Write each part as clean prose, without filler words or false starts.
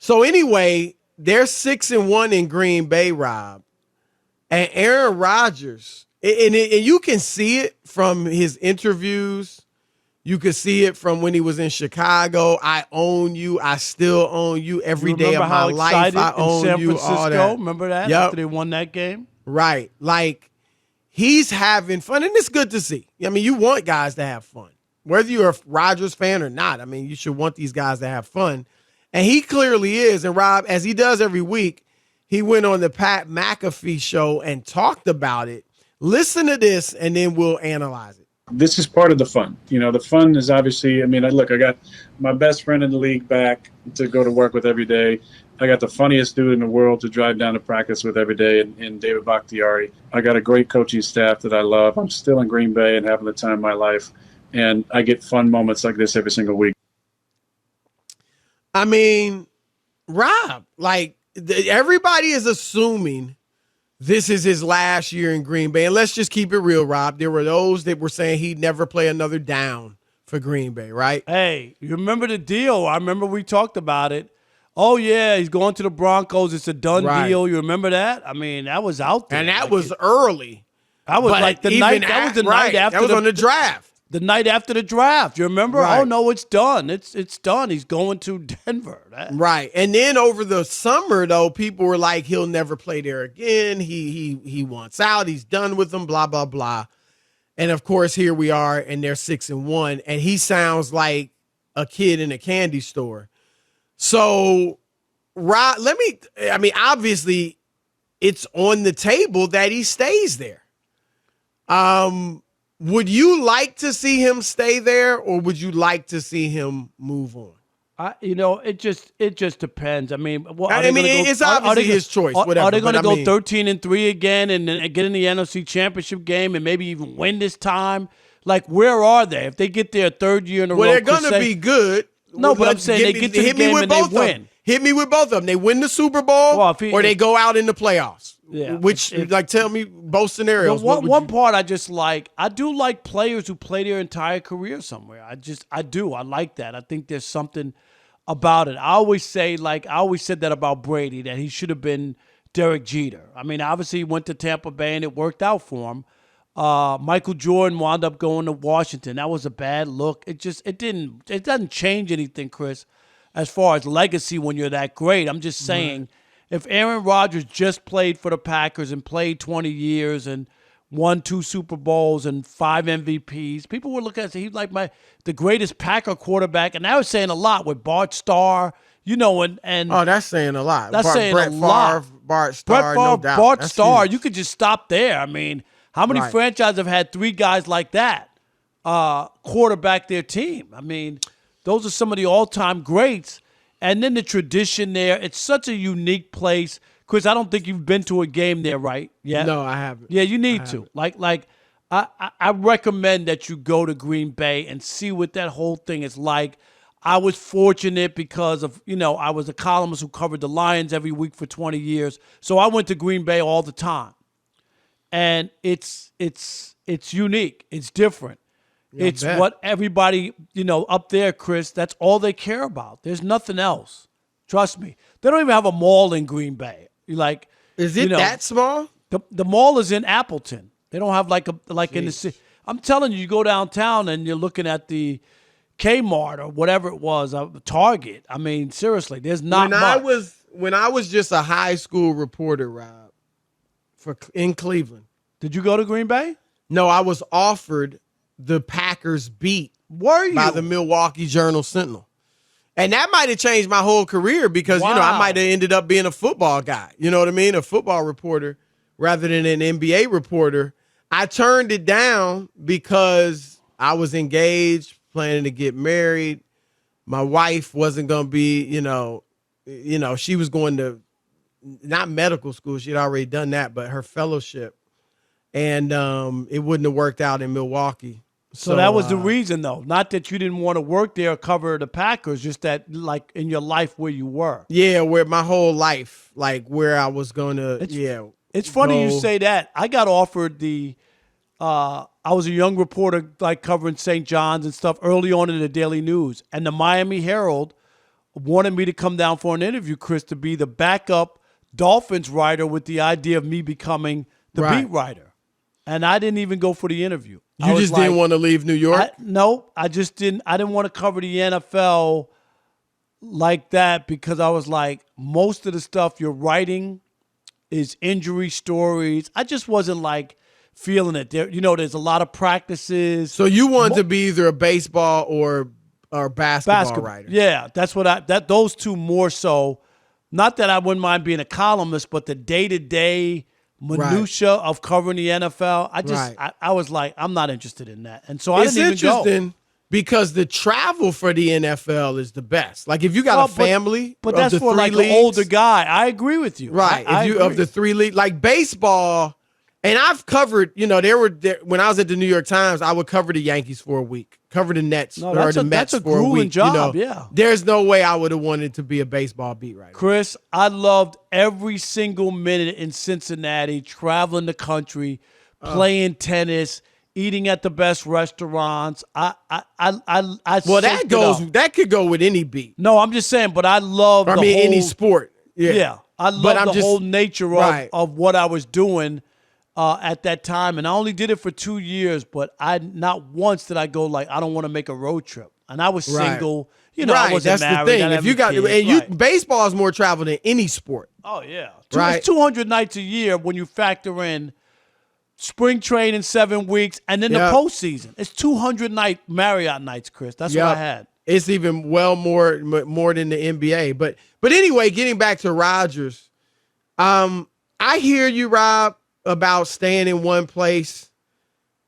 So anyway, they're 6-1 in Green Bay, Rob. And Aaron Rodgers, and you can see it from his interviews. You could see it from when he was in Chicago. I own you. I still own you every day of my life. I own you. All that. Remember that? Yep. After they won that game? Right. Like, he's having fun, and it's good to see. I mean, you want guys to have fun. Whether you're a Rodgers fan or not, I mean, you should want these guys to have fun. And he clearly is. And Rob, as he does every week, he went on the Pat McAfee show and talked about it. Listen to this, and then we'll analyze it. This is part of the fun. You know, the fun is obviously, I mean, I got my best friend in the league back to go to work with every day. I got the funniest dude in the world to drive down to practice with every day in David Bakhtiari. I got a great coaching staff that I love. I'm still in Green Bay and having the time of my life. And I get fun moments like this every single week. I mean, Rob, like, everybody is assuming this is his last year in Green Bay. And let's just keep it real, Rob. There were those that were saying he'd never play another down for Green Bay, right? Hey, you remember the deal? I remember we talked about it. Oh, yeah, he's going to the Broncos. It's a done deal. You remember that? I mean, that was out there. And that was early. That was like the night. That was the night after. That was on the draft. The night after the draft. You remember? Right. Oh, no, it's done. It's done. He's going to Denver. Right. And then over the summer, though, people were like, he'll never play there again. He wants out. He's done with them, blah, blah, blah. And, of course, here we are, and they're 6-1. And he sounds like a kid in a candy store. So, Rob, obviously, it's on the table that he stays there. Would you like to see him stay there, or would you like to see him move on? It just depends. I mean, it's obviously his choice. Whatever. Are they going to go 13-3 again and get in the NFC Championship game and maybe even win this time? Like, where are they? If they get their third year in a row, they're going to be good. No, but I'm saying they get to the game and they win. Hit me with both of them. They win the Super Bowl, or they go out in the playoffs. Yeah. Tell me both scenarios. One part I just like, I do like players who play their entire career somewhere. I do. I like that. I think there's something about it. I always said that about Brady, that he should have been Derek Jeter. I mean, obviously he went to Tampa Bay and it worked out for him. Michael Jordan wound up going to Washington. That was a bad look. It doesn't change anything, Chris, as far as legacy when you're that great. I'm just saying, if Aaron Rodgers just played for the Packers and played 20 years and won 2 Super Bowls and 5 MVPs, people would look at it and say he's like the greatest Packer quarterback. And that was saying a lot with Bart Starr, and oh, that's saying a lot. That's saying a lot. Bart Starr, no doubt. Bart Starr, you could just stop there. I mean, how many franchises have had 3 guys like that quarterback their team? I mean, those are some of the all-time greats. And then the tradition there, it's such a unique place. Chris, I don't think you've been to a game there, right? Yeah. No, I haven't. Yeah, you need to. I recommend that you go to Green Bay and see what that whole thing is like. I was fortunate because of, I was a columnist who covered the Lions every week for 20 years. So I went to Green Bay all the time. And it's unique. It's different. Yeah, it's what everybody, up there, Chris, that's all they care about. There's nothing else. Trust me. They don't even have a mall in Green Bay. Is it that small? The mall is in Appleton. They don't have in the city. I'm telling you, you go downtown and you're looking at the Kmart or whatever it was, Target. I mean, seriously, there's not much. When I was just a high school reporter, Rob, in Cleveland. Did you go to Green Bay? No, I was offered the Packers beat by the Milwaukee Journal-Sentinel. And that might have changed my whole career because, I might have ended up being a football guy. You know what I mean? A football reporter rather than an NBA reporter. I turned it down because I was engaged, planning to get married. My wife wasn't going to be, she was going to, not medical school. She had already done that, but her fellowship. And it wouldn't have worked out in Milwaukee. So that was the reason, though. Not that you didn't want to work there or cover the Packers, just that, like, in your life where you were. Yeah, where my whole life, like, where I was going to, It's funny you say that. I got offered I was a young reporter, like, covering St. John's and stuff early on in the Daily News. And the Miami Herald wanted me to come down for an interview, Chris, to be the backup Dolphins writer with the idea of me becoming the beat writer. And I didn't even go for the interview. You just didn't want to leave New York? No, I just didn't. I didn't want to cover the NFL like that because I was like, most of the stuff you're writing is injury stories. I just wasn't like feeling it. There's a lot of practices. So you wanted to be either a baseball or basketball writer. Yeah, that's what those two more so. Not that I wouldn't mind being a columnist, but the day-to-day minutia of covering the NFL, I was like, I'm not interested in that. And so I didn't even go. It's interesting because the travel for the NFL is the best. Like if you got a family, but that's for like an older guy. I agree with you. Right. Of the 3 leagues, like baseball, and I've covered, when I was at the New York Times, I would cover the Yankees for a week, cover the Nets or the Mets for a week. Job, yeah. There's no way I would have wanted to be a baseball beat writer. Chris, I loved every single minute in Cincinnati, traveling the country, playing tennis, eating at the best restaurants. That could go with any beat. No, I'm just saying, but I love any sport. Yeah. I love the whole nature of what I was doing. At that time, and I only did it for 2 years, but not once did I go like, I don't want to make a road trip. And I was single, I wasn't married. That's the thing. Baseball is more travel than any sport. Oh yeah, it's 200 nights a year when you factor in spring training 7 weeks and then the postseason. It's 200 Marriott nights, Chris. That's what I had. It's even more than the NBA. But anyway, getting back to Rodgers, I hear you, Rob, about staying in one place,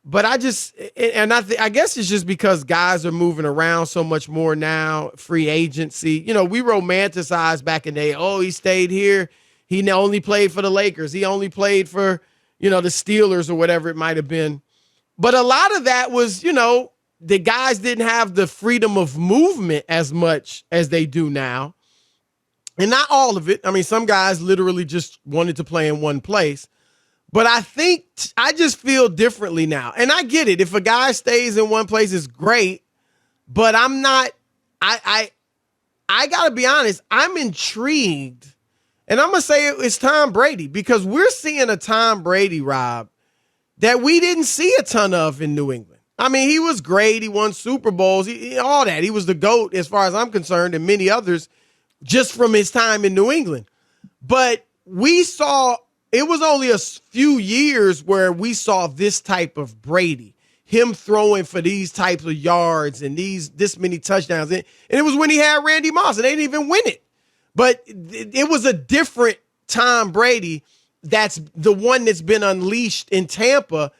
but I guess it's just because guys are moving around so much more now, free agency. We romanticized back in the day, he stayed here. He only played for the Lakers. He only played for, the Steelers or whatever it might have been. But a lot of that was, the guys didn't have the freedom of movement as much as they do now. And not all of it. I mean, some guys literally just wanted to play in one place. But I think I just feel differently now. And I get it. If a guy stays in one place, it's great. But I'm not I got to be honest. I'm intrigued. And I'm going to say it's Tom Brady because we're seeing a Tom Brady, Rob, that we didn't see a ton of in New England. I mean, he was great. He won Super Bowls, all that. He was the GOAT as far as I'm concerned and many others just from his time in New England. But we saw it was only a few years where we saw this type of Brady, him throwing for these types of yards and this many touchdowns. And it was when he had Randy Moss, and they didn't even win it. But it was a different Tom Brady. That's the one that's been unleashed in Tampa.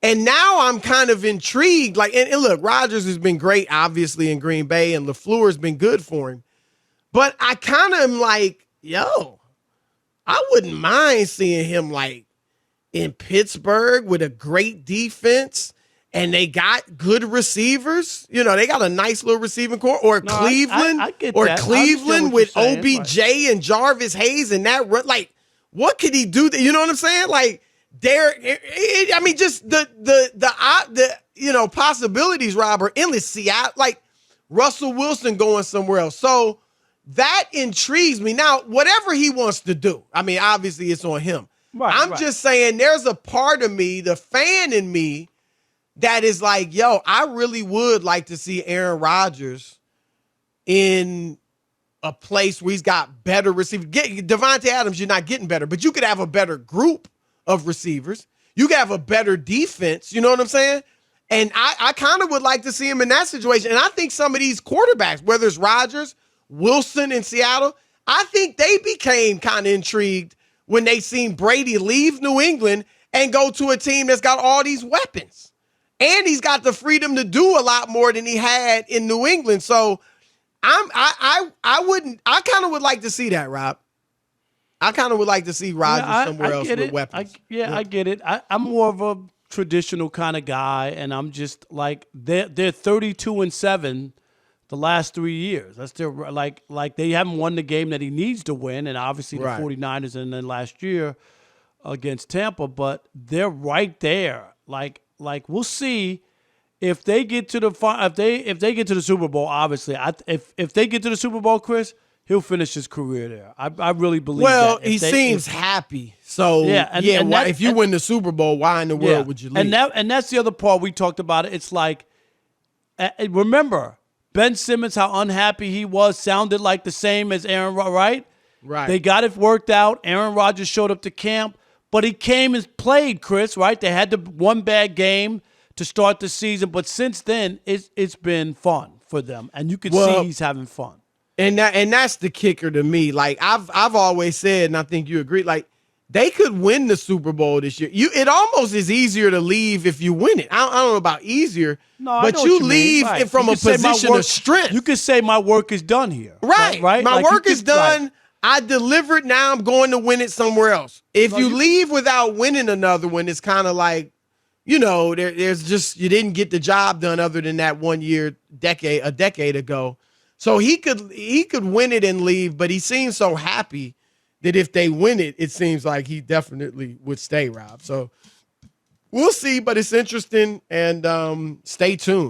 And now I'm kind of intrigued. And look, Rodgers has been great, obviously, in Green Bay, and LaFleur has been good for him. But I kind of am like, I wouldn't mind seeing him in Pittsburgh with a great defense and they got good receivers. They got a nice little receiving core. Or Cleveland. I get or that. Cleveland with OBJ and Jarvis Hayes and that run. What could he do? You know what I'm saying? Just the possibilities, Rob, are endless. Seattle, Russell Wilson going somewhere else. So that intrigues me. Now, whatever he wants to do, I mean, obviously it's on him. I'm just saying there's a part of me, the fan in me, that is like, I really would like to see Aaron Rodgers in a place where he's got better receivers. Devontae Adams, you're not getting better, but you could have a better group of receivers. You could have a better defense. You know what I'm saying? And I kind of would like to see him in that situation. And I think some of these quarterbacks, whether it's Rodgers, Wilson in Seattle, I think they became kind of intrigued when they seen Brady leave New England and go to a team that's got all these weapons. And he's got the freedom to do a lot more than he had in New England. So I kind of would like to see that, Rob. I kind of would like to see Rodgers somewhere else with weapons. I get it. I'm more of a traditional kind of guy, and I'm just like they're 32-7 the last 3 years. That's their like they haven't won the game that he needs to win, and obviously the 49ers and then last year against Tampa, but they're right there. Like we'll see if they get to the if they get to the Super Bowl, obviously, if they get to the Super Bowl, Chris, he'll finish his career there. I really believe. Well, that. He seems happy. So if you win the Super Bowl, why in the world would you leave? And that's the other part we talked about. It's like, remember Ben Simmons, how unhappy he was, sounded like the same as Aaron, right? Right. They got it worked out. Aaron Rodgers showed up to camp, but he came and played, Chris, right? They had the one bad game to start the season, but since then, it's been fun for them, and you can see he's having fun. And that's the kicker to me. Like I've always said, and I think you agree, like they could win the Super Bowl this year. It almost is easier to leave if you win it. I don't know about easier, but you leave from a position of strength. You could say my work is done here. Right. My work is done. Right. I delivered. Now I'm going to win it somewhere else. If you leave without winning another one, it's kind of like, there's just, you didn't get the job done other than that 1 year, a decade ago. So he could win it and leave, but he seems so happy that if they win it, it seems like he definitely would stay, Rob. So we'll see, but it's interesting, and stay tuned.